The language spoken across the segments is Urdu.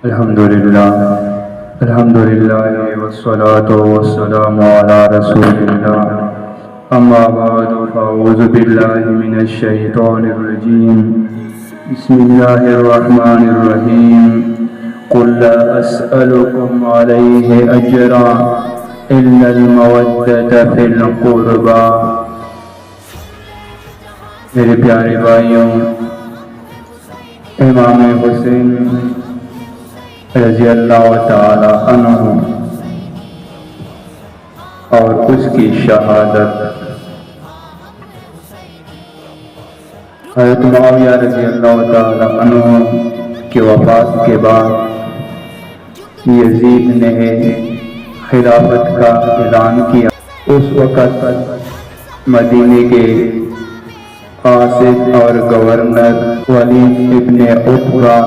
الحمدللہ والصلاة والسلام علی رسول اللہ اما بعد فاعوذ باللہ من الشیطان الرجیم بسم اللہ الرحمن الرحیم قل لا اسألکم علیہ اجرا الا المودۃ فی القربى۔ میرے پیارے بھائیوں، امام حسین رضی اللہ تعالی عنہ اور اس کی شہادت، حضرت معاویہ رضی اللہ تعالی عنہ کی وفات کے بعد یزید نے خلافت کا اعلان کیا۔ اس وقت مدینے کے قاصد اور گورنر ولید ابن عتبہ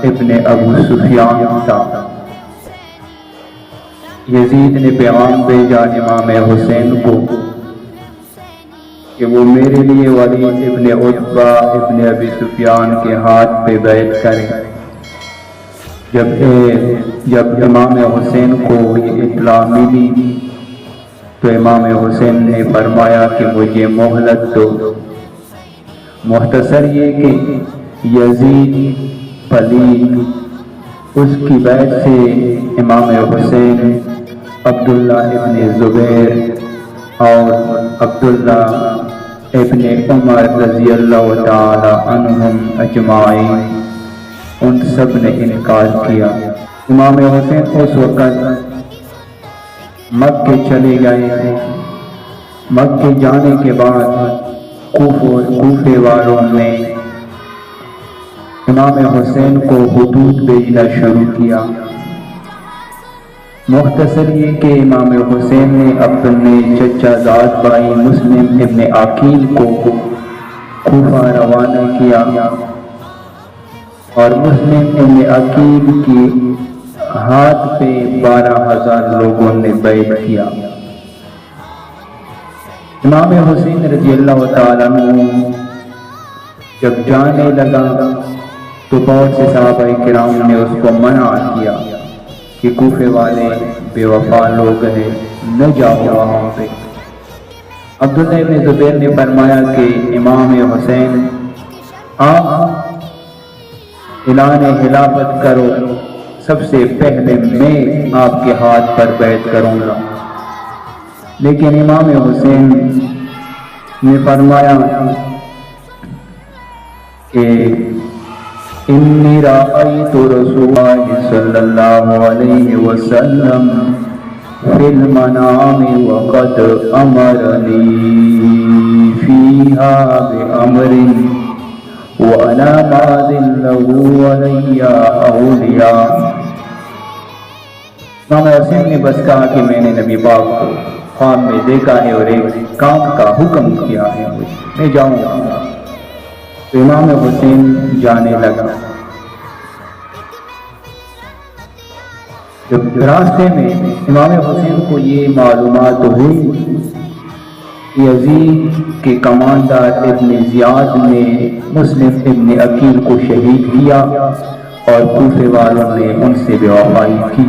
ابن ابو سفیان تھا۔ یزید نے پیغام بھیجا امام حسین کو کہ وہ میرے لیے ولید ابن عتبہ ابن ابی سفیان کے ہاتھ پہ بیعت کریں۔ جب امام حسین کو یہ اطلاع ملی تو امام حسین نے فرمایا کہ مجھے مہلت دو۔ مختصر یہ کہ یزید پلید، اس کی بیعت سے امام حسین عبداللہ ابن زبیر اور عبداللہ ابن عمر رضی اللہ تعالی عنہم اجمعین، ان سب نے انکار کیا۔ امام حسین اس وقت مکہ چلے گئے تھے۔ مکہ جانے کے بعد کوفے والوں نے امام حسین کو خطوط بھیجنا شروع کیا۔ مختصر یہ کہ امام حسین نے اپنے چچا زاد بھائی مسلم ابن عقیل کو کوفہ روانہ کیا اور مسلم ابن عقیل کے ہاتھ پہ 12,000 لوگوں نے بیعت کیا۔ امام حسین رضی اللہ تعالیٰ عنہ جب جانے لگا تو بہت سے صحابہ کرام نے اس کو منع کیا کہ کوفے والے بے وفا لوگ ہیں، نہ جاؤ وہاں پہ۔ عبداللہ ابن زبیر نے فرمایا کہ امام حسین آپ اعلان خلافت کرو، سب سے پہلے میں آپ کے ہاتھ پر بیعت کروں گا۔ لیکن امام حسین نے فرمایا کہ انی رأیت رسول اللہ صلی اللہ علیہ وسلم فی المنام وقد امرنی فیہا بامر وانا ماض له علی اولیاء۔ امام حسین نے بس کہا کہ میں نے نبی پاک کو خواب میں دیکھا ہے اور ایک کام کا حکم کیا ہے، میں جاؤں گا۔ تو امام حسین جانے لگا۔ جب راستے میں امام حسین کو یہ معلومات ہوئی یزید کے کمانڈر ابن زیاد نے مسلم ابن عقیل کو شہید کیا اور کوفے والوں نے ان سے بے وفائی کی،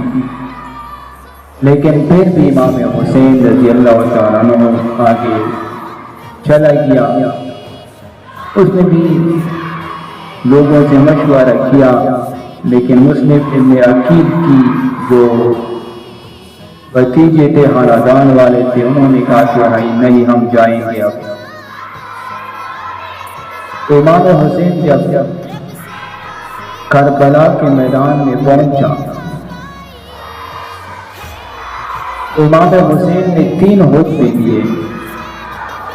لیکن پھر بھی امام حسین رضی اللہ تعالیٰ عنہ آگے چلا گیا۔ اس نے بھی لوگوں سے مشورہ کیا، لیکن مسلم ابن عقیل کی جو بھتیجے تھے، خاندان والے تھے، انہوں نے کہا کہ نہیں، ہم جائیں گے اب۔ تو امام حسین جب کربلا کے میدان میں پہنچا، امام حسین نے 3 خطبے دیے۔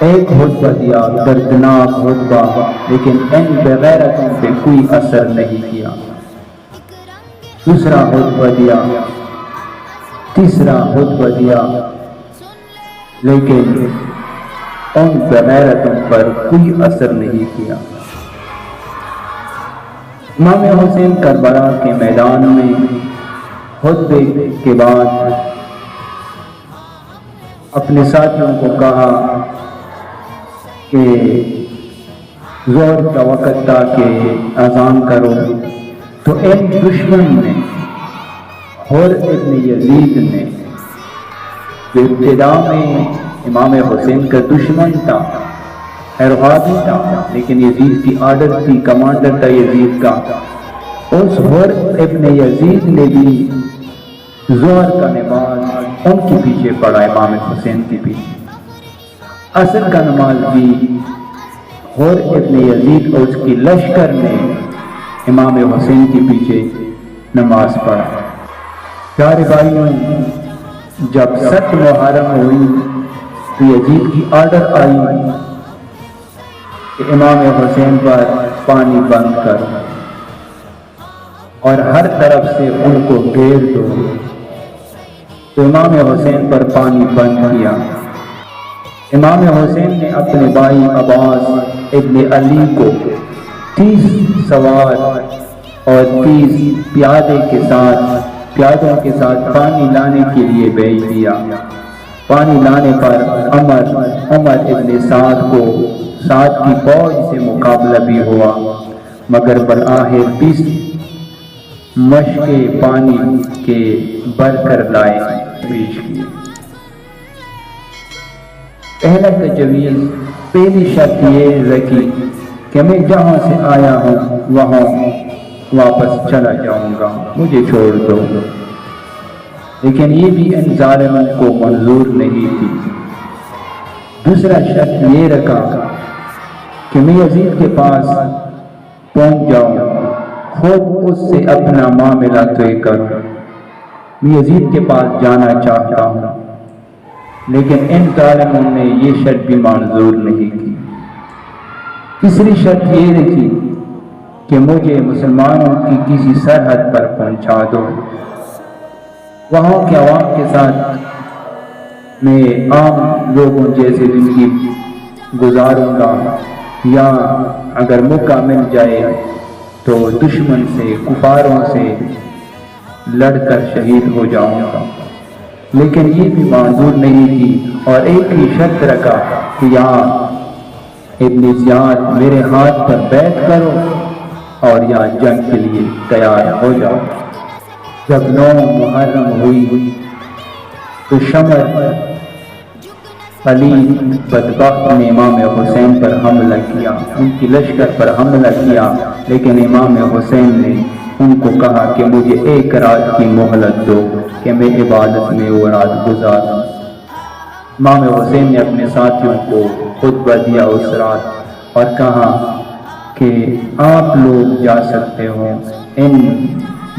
ایک خطبہ دیا دردناک خطبہ، لیکن ان بغیرتوں پہ کوئی اثر نہیں کیا۔ دوسرا خطبہ دیا، تیسرا خطبہ دیا، لیکن ان بغیرتوں پر کوئی اثر نہیں کیا۔ امام حسین کربلا کے میدان میں خطبے کے بعد اپنے ساتھیوں کو کہا کہ ظہر کا وقت تھا کہ اذان کرو، تو ایک دشمن نے حر ابن یزید نے جو ابتدا میں امام حسین کا دشمن تھا، ارغابی تھا، لیکن یزید کی آرڈر تھی، کمانڈر تھا یزید کا، اس حر ابن یزید نے بھی ظہر کا نماز ان کے پیچھے پڑھا، امام حسین کے پیچھے۔ عصر کا نماز بھی حر ابن یزید اور اس کی لشکر نے امام حسین کے پیچھے نماز پڑھا۔ پیارے بھائیوں، جب 7 محرم ہوئی تو یزید کی آرڈر آئی کہ امام حسین پر پانی بند کر اور ہر طرف سے ان کو گھیر دو، تو امام حسین پر پانی بند کیا۔ امام حسین نے اپنے بھائی عباس ابن علی کو 30 سوار اور 30 پیادوں کے ساتھ پانی لانے کے لیے بھیج دیا۔ پانی لانے پر عمر ابن سعد کی فوج سے مقابلہ بھی ہوا، مگر بالآخر 20 مشکیں پانی کے بھر کر لائے پیش کیے۔ پہلا تجویز، پہلی شرط یہ رکھی کہ میں جہاں سے آیا ہوں وہاں واپس چلا جاؤں گا، مجھے چھوڑ دو، لیکن یہ بھی ان ظالموں کو منظور نہیں تھی۔ دوسرا شرط یہ رکھا کہ میں یزید کے پاس پہنچ جاؤں، خود اس سے اپنا معاملہ طے کروں، میں یزید کے پاس جانا چاہتا ہوں، لیکن ان ظالموں نے یہ شرط بھی منظور نہیں کی۔ تیسری شرط یہ رکھی کہ مجھے مسلمانوں کی کسی سرحد پر پہنچا دو، وہاں کے عوام کے ساتھ میں عام لوگوں جیسے زندگی گزاروں گا، یا اگر موقع مل جائے تو دشمن سے، کفاروں سے لڑ کر شہید ہو جاؤں گا، لیکن یہ بھی منظور نہیں تھی۔ اور ایک ہی شرط رکھا کہ یہاں ابن زیاد میرے ہاتھ پر بیعت کرو اور یہاں جنگ کے لیے تیار ہو جاؤ۔ جب 9 محرم ہوئی تو شمر علی بدبخت نے امام حسین پر حملہ کیا، ان کی لشکر پر حملہ کیا، لیکن امام حسین نے ان کو کہا کہ مجھے 1 رات کی مہلت دو کہ میں عبادت میں وہ رات گزاروں۔ امام حسین نے اپنے ساتھیوں کو خطبہ دیا اس رات اور کہا کہ آپ لوگ جا سکتے ہو، ان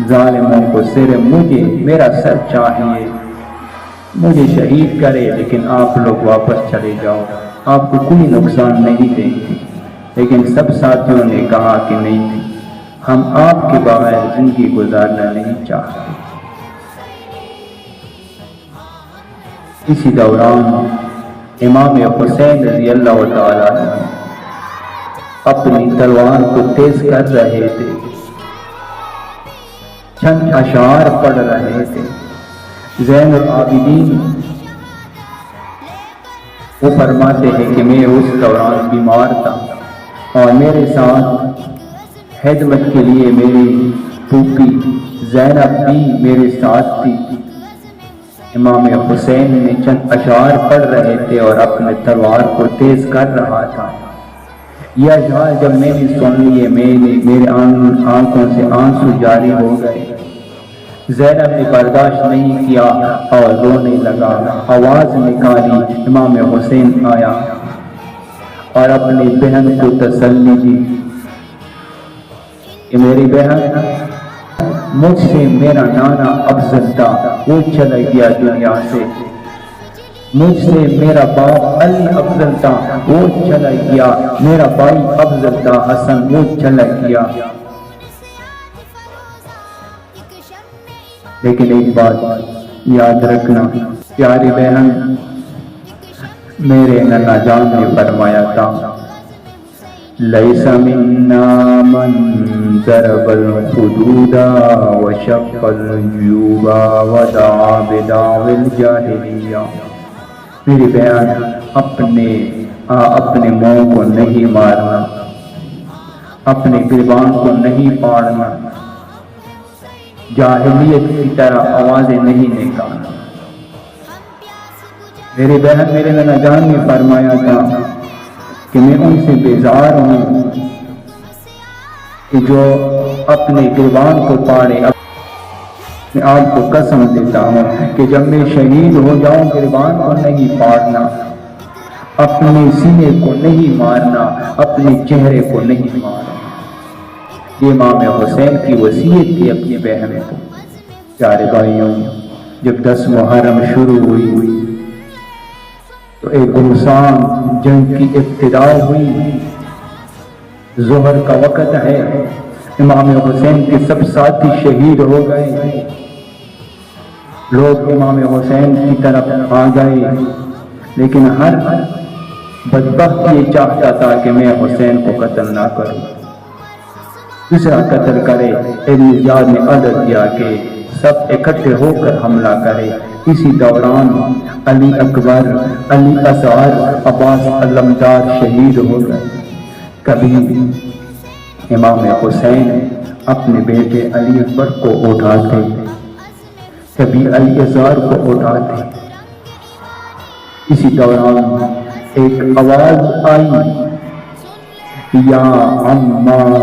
ظالموں کو صرف میرا سر چاہیے، مجھے شہید کرے، لیکن آپ لوگ واپس چلے جاؤ، آپ کو کوئی نقصان نہیں دیں گے۔ لیکن سب ساتھیوں نے کہا کہ نہیں، ہم آپ کے بغیر زندگی گزارنا نہیں چاہتے۔ اسی دوران امام حسین رضی اللہ تعالیٰ عنہ اپنی تلوار کو تیز کر رہے تھے، چند اشعار پڑھ رہے تھے۔ زین العابدین وہ فرماتے ہیں کہ میں اس دوران بیمار تھا اور میرے ساتھ خدمت کے لیے میری پھوپھی زینب بھی میرے ساتھ تھی۔ امام حسین نے چند اشعار پڑھ رہے تھے اور اپنے تلوار کو تیز کر رہا تھا۔ یہ اشعار جب میں نے سن لیے، میرے آنکھوں سے آنسو جاری ہو گئے۔ زینب نے برداشت نہیں کیا اور رونے لگا، آواز نکالی۔ امام حسین آیا اور اپنی بہن کو تسلی دی کہ میری بہن، مجھ سے میرا نانا افضل تھا، وہ چلا گیا دنیا سے، مجھ سے میرا باپ علی افضل تھا، وہ چلا گیا، میرا بھائی افضل تھا حسن، وہ چلا گیا، لیکن ایک بات یاد رکھنا پیاری بہن، میرے نانا جان نے فرمایا تھا، لیس منا من ضرب الحدود وشق الجیوب ودعا بدعوى الجاہلیہ۔ میری بہن، اپنے منہ کو نہیں مارنا، اپنے گریبان کو نہیں پاڑنا، جاہلیت کی طرح آوازیں نہیں نکالنا۔ میرے بہن میرے نانا جان نے فرمایا تھا کہ میں ان سے بیزار ہوں کہ جو اپنے گریبان کو پاڑے۔ میں آپ کو قسم دیتا ہوں کہ جب میں شہید ہو جاؤں گریبان کو نہیں پاڑنا، اپنے سینے کو نہیں مارنا، اپنے چہرے کو نہیں مارنا۔ یہ امام حسین کی وصیت تھی اپنی بہن کو۔ پیارے بھائیوں، جب 10 محرم شروع ہوئی تو ایک گھمسان جنگ کی ابتدا ہوئی۔ ظہر کا وقت ہے، امام حسین کے سب ساتھی شہید ہو گئے۔ لوگ امام حسین کی طرف آ گئے، لیکن ہر بدبخت یہ چاہتا تھا کہ میں حسین کو قتل نہ کروں، دوسرا قتل کرے۔ ابن زیاد نے عرض کیا کہ سب اکٹھے ہو کر حملہ کرے۔ اسی دوران علی اکبر، علی اصغر، عباس علمدار شہید ہو گئے۔ کبھی امام حسین اپنے بیٹے علی اکبر کو اٹھاتے، کبھی علی اصغر کو اٹھاتے۔ اسی دوران ایک آواز آئی، یا عمار،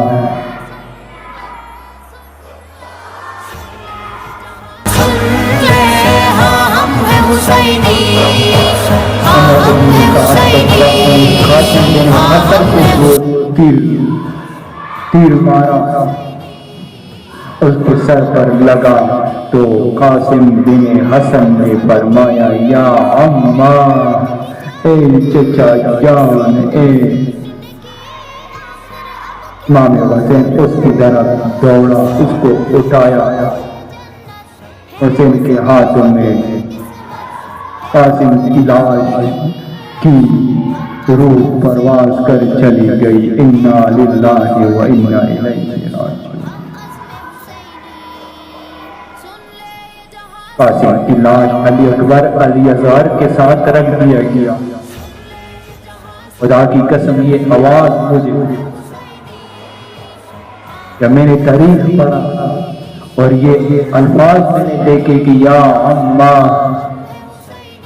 تیر مارا، اس کے سر پر لگا تو قاسم بن حسن نے فرمایا، یا عمّا، اے چچا جان، اے۔ امام حسین اس کی طرف دوڑا، اس کو اٹھایا۔ حسین کے ہاتھوں میں قاسم کی لاش کی روح پرواز کر چلی گئی۔ انا للہ و انا الیہ راجعون۔ قاسم کی لاش علی اکبر، علی اصغر کے ساتھ رکھ دیا گیا۔ خدا کی قسم یہ آواز مجھے جب میں نے تاریخ پڑھا اور یہ الفاظ میں نے دیکھے کہ یا عمّا،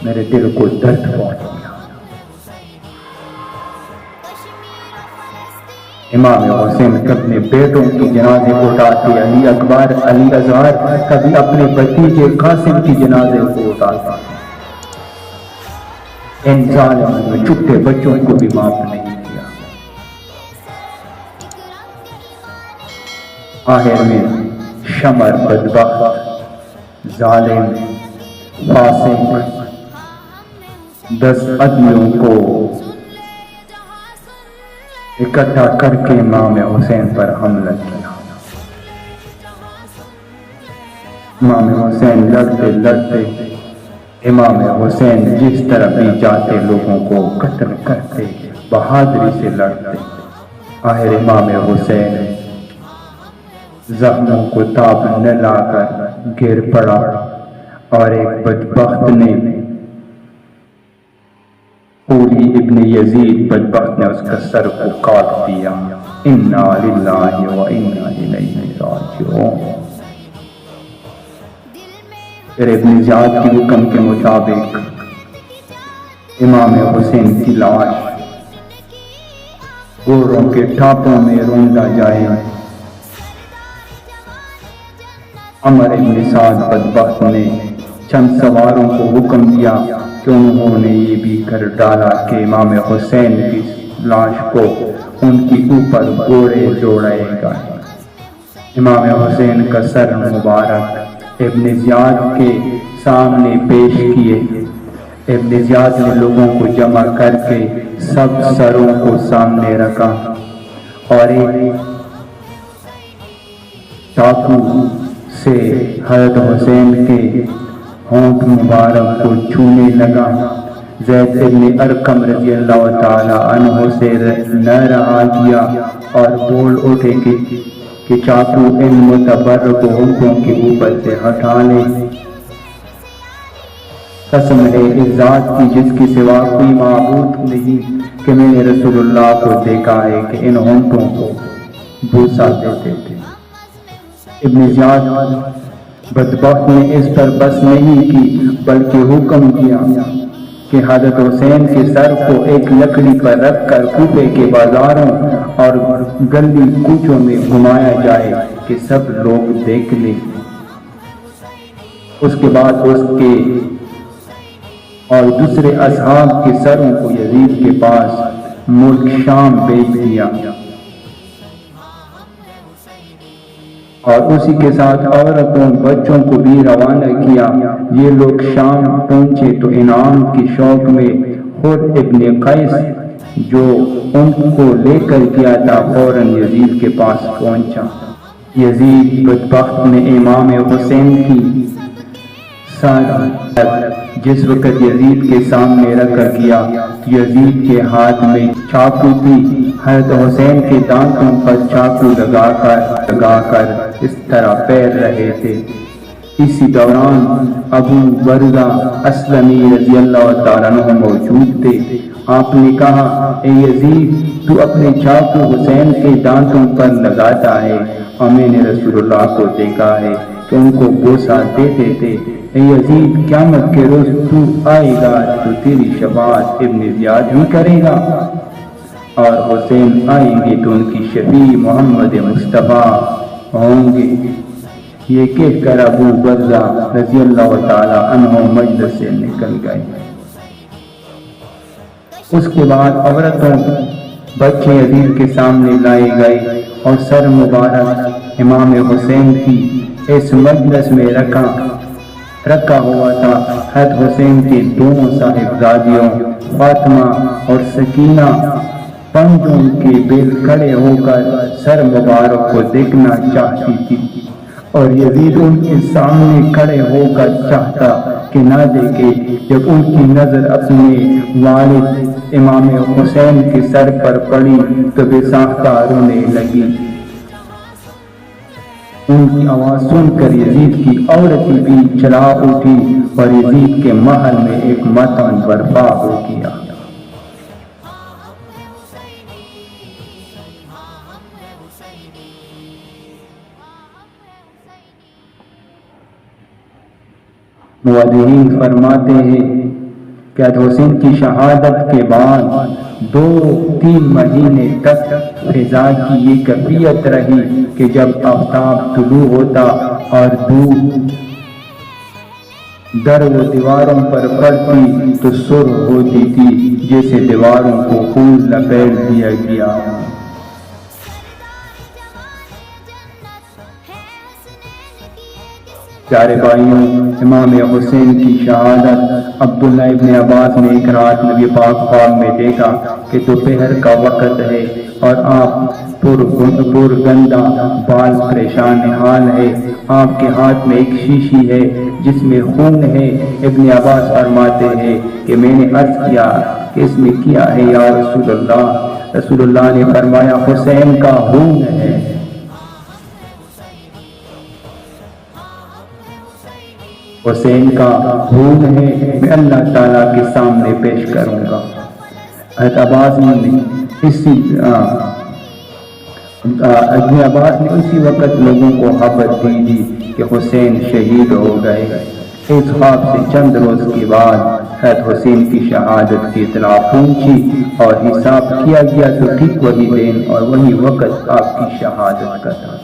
میرے دل کو درد پہنچ گیا۔ امام حسین اپنے بیٹوں کی جنازے اٹھاتے، علی اکبر، علی اصغر، کبھی اپنے بھتیجے قاسم کی جنازے کو اٹھاتا۔ ان ظالموں نے چھوٹے بچوں کو بھی معاف نہیں کیا۔ آخر میں شمر بدبخت، ظالم، فاسق 10 آدمیوں کو اکٹھا کر کے امام حسین پر حملہ کیا۔ امام حسین لڑتے لڑتے، امام حسین جس طرح بھی جاتے لوگوں کو قتل کرتے، بہادری سے لڑتے۔ آخر امام حسین زخموں کو تاب نہ لا کر گر پڑا اور ایک بدبخت نے، قولی ابن یزید بدبخت نے اس کا سر کو کاٹ دیا۔ انا للہ و انا الیہ راجعون۔ پھر ابن زیاد کی حکم کے مطابق امام حسین کی لاش گھوڑوں کے ٹھاپوں میں روندا جائے۔ عمر ابن سعد بدبخت نے چند سواروں کو حکم دیا کہ انہوں نے یہ بھی کر ڈالا کہ امام حسین کی لاش کو ان کی اوپر گھوڑے دوڑائے گا۔ امام حسین کا سر مبارک ابن زیاد کے سامنے پیش کیے۔ ابن زیاد نے لوگوں کو جمع کر کے سب سروں کو سامنے رکھا اور ایک چاقو سے حضرت حسین کے ہونٹ مبارک کو چھونے لگا۔ زید بن ارقم رضی اللہ تعالی عنہ سے نہ رہا گیا اور بول اٹھے کہ چاقو ان متبرک ہونٹوں کے اوپر سے ہٹا لے۔ قسم ہے اس ذات کی جس کی سوا کوئی معبود نہیں کہ میں نے رسول اللہ کو دیکھا ہے کہ ان ہونٹوں کو بوسہ دیتے تھے۔ ابن زیاد بدبخت نے اس پر بس نہیں کی بلکہ حکم دیا کہ حضرت حسین کے سر کو ایک لکڑی پر رکھ کر کوفے کے بازاروں اور گلی کوچوں میں گھمایا جائے کہ سب لوگ دیکھ لیں۔ اس کے بعد اس کے اور دوسرے اصحاب کے سروں کو یزید کے پاس ملک شام بھیج دیا اور اسی کے ساتھ عورتوں بچوں کو بھی روانہ کیا۔ یہ لوگ شام پہنچے تو انعام کی شوق میں خود ابن قیس جو ان کو لے کر گیا تھا فوراً یزید کے پاس پہنچا۔ یزید بدبخت نے امام حسین کی سر جس وقت یزید کے سامنے رکھا گیا تو یزید کے ہاتھ میں چاقو تھی۔ حضرت حسین کے دانتوں پر چاقو لگا کر اس طرح پھیر رہے تھے۔ اسی دوران ابو برزہ اسلمی رضی اللہ تعالیٰ عنہ موجود تھے۔ آپ نے کہا، اے یزید، تو اپنے چاقو حسین کے دانتوں پر لگاتا ہے اور میں نے رسول اللہ کو دیکھا ہے کہ ان کو بوسہ دیتے تھے۔ اے یزید، قیامت کے روز تو آئے گا تو تیری شفاعت ابن زیاد ہی کرے گا اور حسین آئیں گے تو ان کی شفیع محمد مصطفیٰ ہوں گے۔ یہ کہہ کر ابو برزہ رضی اللہ تعالی عنہ مجلس سے نکل گئے۔ اس کے بعد عورتوں بچے یزید کے سامنے لائے گئے اور سر مبارک امام حسین کی اس مجلس میں رکھا ہوا تھا۔ حضرت حسین کے دونوں صاحبزادیوں فاطمہ اور سکینہ پنجوں کے بل کھڑے ہو کر سر مبارک کو دیکھنا چاہتی تھی اور یزید ان کے سامنے کھڑے ہو کر چاہتا کہ نہ دیکھے۔ جب ان کی نظر اپنے والد امام حسین کے سر پر پڑی تو بے ساختہ رونے لگی۔ ان کی آواز سن کر یزید کی عورتیں بھی چلا اٹھی اور یزید کے محل میں ایک ماتم برپا ہو گیا۔ مورخین فرماتے ہیں کہ حسین کی شہادت کے بعد 2-3 مہینے تک فضا کی یہ کیفیت رہی کہ جب آفتاب طلوع ہوتا اور دھوپ در و دیواروں پر پڑتی تو سرخ ہوتی تھی جیسے دیواروں کو پھول لپیٹ دیا گیا۔ پیارے بھائیوں، امام حسین کی شہادت عبداللہ ابن عباس نے ایک رات نبی پاک خواب میں دیکھا کہ دوپہر کا وقت ہے اور آپ پرگندہ بال پریشان حال ہے۔ آپ کے ہاتھ میں ایک شیشی ہے جس میں خون ہے۔ ابن عباس فرماتے ہیں کہ میں نے عرض کیا کہ اس میں کیا ہے یا رسول اللہ؟ رسول اللہ نے فرمایا حسین کا خون ہے۔ حسین کا خون ہے، میں اللہ تعالیٰ کے سامنے پیش کروں گا۔ حضرت عباس نے ابن عباس نے اسی وقت لوگوں کو خبر دی تھی کہ حسین شہید ہو گئے۔ اس خواب سے چند روز کے بعد حضرت حسین کی شہادت کی اطلاع پہنچی اور حساب کیا گیا تو ٹھیک وہی دن اور وہی وقت آپ کی شہادت کا تھا۔